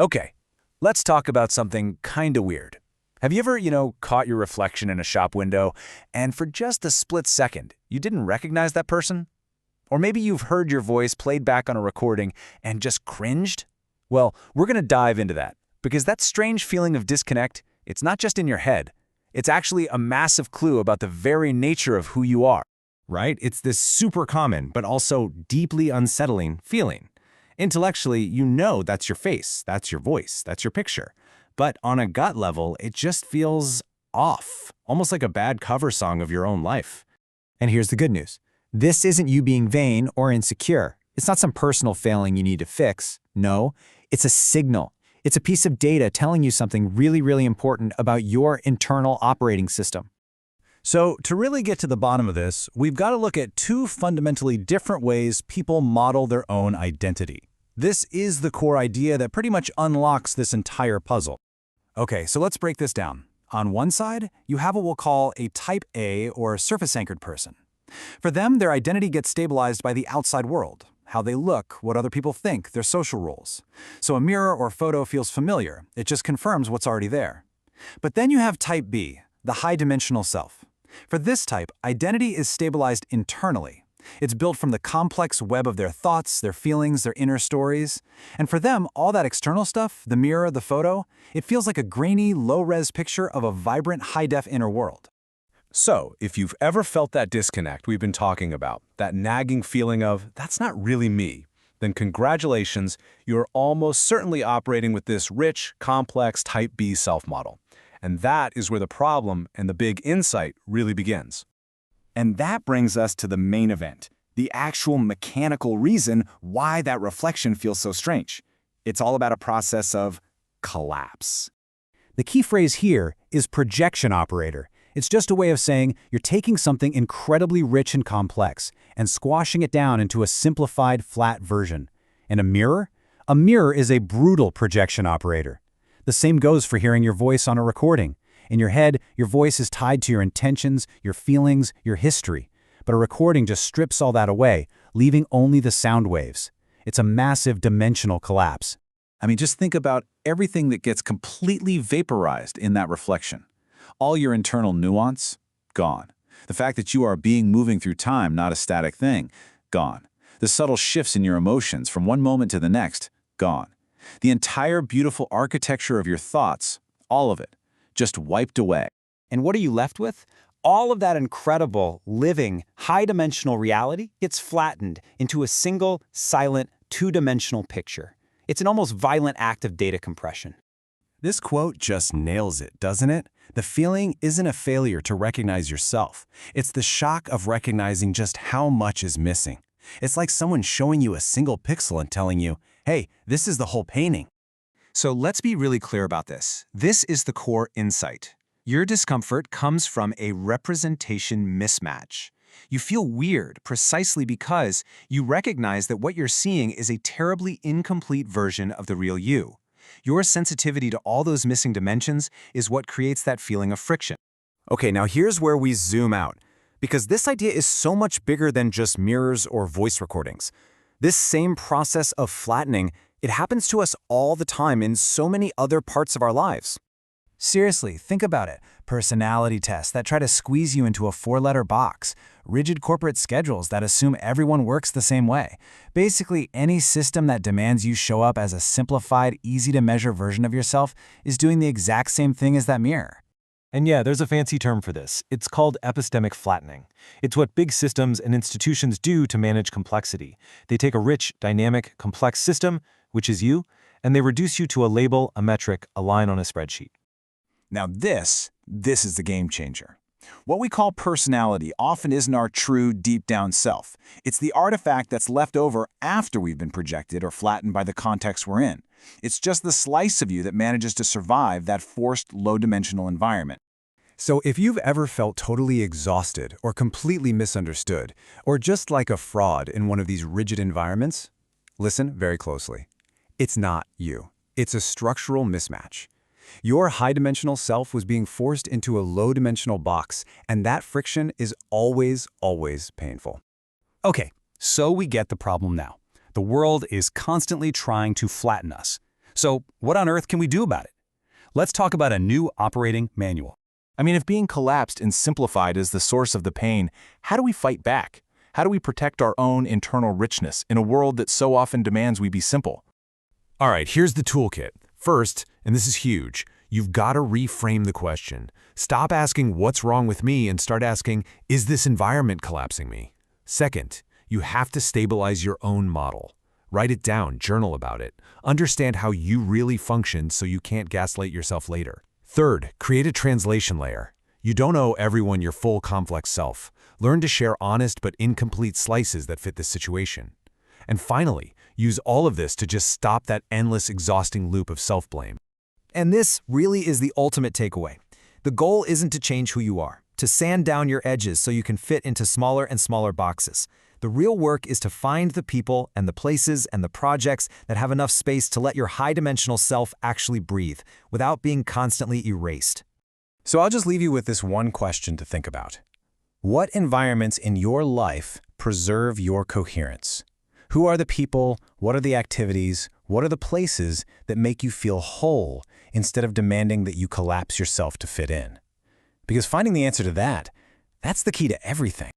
Okay, let's talk about something kinda weird. Have you ever, caught your reflection in a shop window, and for just a split second, you didn't recognize that person? Or maybe you've heard your voice played back on a recording and just cringed? Well, we're gonna dive into that, because that strange feeling of disconnect, it's not just in your head. It's actually a massive clue about the very nature of who you are. Right? It's this super common, but also deeply unsettling feeling. Intellectually, you know that's your face, that's your voice, that's your picture. But on a gut level, it just feels off, almost like a bad cover song of your own life. And here's the good news. This isn't you being vain or insecure. It's not some personal failing you need to fix. No, it's a signal. It's a piece of data telling you something really, really important about your internal operating system. So, to really get to the bottom of this, we've got to look at two fundamentally different ways people model their own identity. This is the core idea that pretty much unlocks this entire puzzle. Okay, so let's break this down. On one side, you have what we'll call a type A or surface-anchored person. For them, their identity gets stabilized by the outside world, how they look, what other people think, their social roles. So a mirror or photo feels familiar, it just confirms what's already there. But then you have type B, the high-dimensional self. For this type, identity is stabilized internally. It's built from the complex web of their thoughts, their feelings, their inner stories. And for them, all that external stuff, the mirror, the photo, it feels like a grainy, low-res picture of a vibrant, high-def inner world. So, if you've ever felt that disconnect we've been talking about, that nagging feeling of, that's not really me, then congratulations, you're almost certainly operating with this rich, complex type B self-model. And that is where the problem and the big insight really begins. And that brings us to the main event, the actual mechanical reason why that reflection feels so strange. It's all about a process of collapse. The key phrase here is projection operator. It's just a way of saying you're taking something incredibly rich and complex and squashing it down into a simplified, flat version. And a mirror? A mirror is a brutal projection operator. The same goes for hearing your voice on a recording. In your head, your voice is tied to your intentions, your feelings, your history. But a recording just strips all that away, leaving only the sound waves. It's a massive dimensional collapse. I mean, just think about everything that gets completely vaporized in that reflection. All your internal nuance, gone. The fact that you are a being moving through time, not a static thing, gone. The subtle shifts in your emotions from one moment to the next, gone. The entire beautiful architecture of your thoughts, all of it, just wiped away. And what are you left with? All of that incredible, living, high-dimensional reality gets flattened into a single, silent, two-dimensional picture. It's an almost violent act of data compression. This quote just nails it, doesn't it? The feeling isn't a failure to recognize yourself. It's the shock of recognizing just how much is missing. It's like someone showing you a single pixel and telling you, hey, this is the whole painting. So let's be really clear about this. This is the core insight. Your discomfort comes from a representation mismatch. You feel weird precisely because you recognize that what you're seeing is a terribly incomplete version of the real you. Your sensitivity to all those missing dimensions is what creates that feeling of friction. Okay, now here's where we zoom out, because this idea is so much bigger than just mirrors or voice recordings. This same process of flattening, it happens to us all the time in so many other parts of our lives. Seriously, think about it. Personality tests that try to squeeze you into a four-letter box. Rigid corporate schedules that assume everyone works the same way. Basically, any system that demands you show up as a simplified, easy-to-measure version of yourself is doing the exact same thing as that mirror. And yeah, there's a fancy term for this. It's called epistemic flattening. It's what big systems and institutions do to manage complexity. They take a rich, dynamic, complex system, which is you, and they reduce you to a label, a metric, a line on a spreadsheet. Now this is the game changer. What we call personality often isn't our true, deep-down self. It's the artifact that's left over after we've been projected or flattened by the context we're in. It's just the slice of you that manages to survive that forced, low-dimensional environment. So if you've ever felt totally exhausted or completely misunderstood, or just like a fraud in one of these rigid environments, listen very closely. It's not you. It's a structural mismatch. Your high-dimensional self was being forced into a low-dimensional box, and that friction is always, always painful. Okay, so we get the problem now. The world is constantly trying to flatten us. So what on earth can we do about it? Let's talk about a new operating manual. I mean, if being collapsed and simplified is the source of the pain, how do we fight back? How do we protect our own internal richness in a world that so often demands we be simple? All right, here's the toolkit. First, and this is huge, you've got to reframe the question. Stop asking what's wrong with me and start asking, is this environment collapsing me? Second, you have to stabilize your own model. Write it down, journal about it. Understand how you really function so you can't gaslight yourself later. Third, create a translation layer. You don't owe everyone your full complex self. Learn to share honest but incomplete slices that fit the situation. And finally, use all of this to just stop that endless, exhausting loop of self-blame. And this really is the ultimate takeaway. The goal isn't to change who you are, to sand down your edges so you can fit into smaller and smaller boxes. The real work is to find the people and the places and the projects that have enough space to let your high-dimensional self actually breathe, without being constantly erased. So I'll just leave you with this one question to think about. What environments in your life preserve your coherence? Who are the people, what are the activities, what are the places that make you feel whole instead of demanding that you collapse yourself to fit in? Because finding the answer to that, that's the key to everything.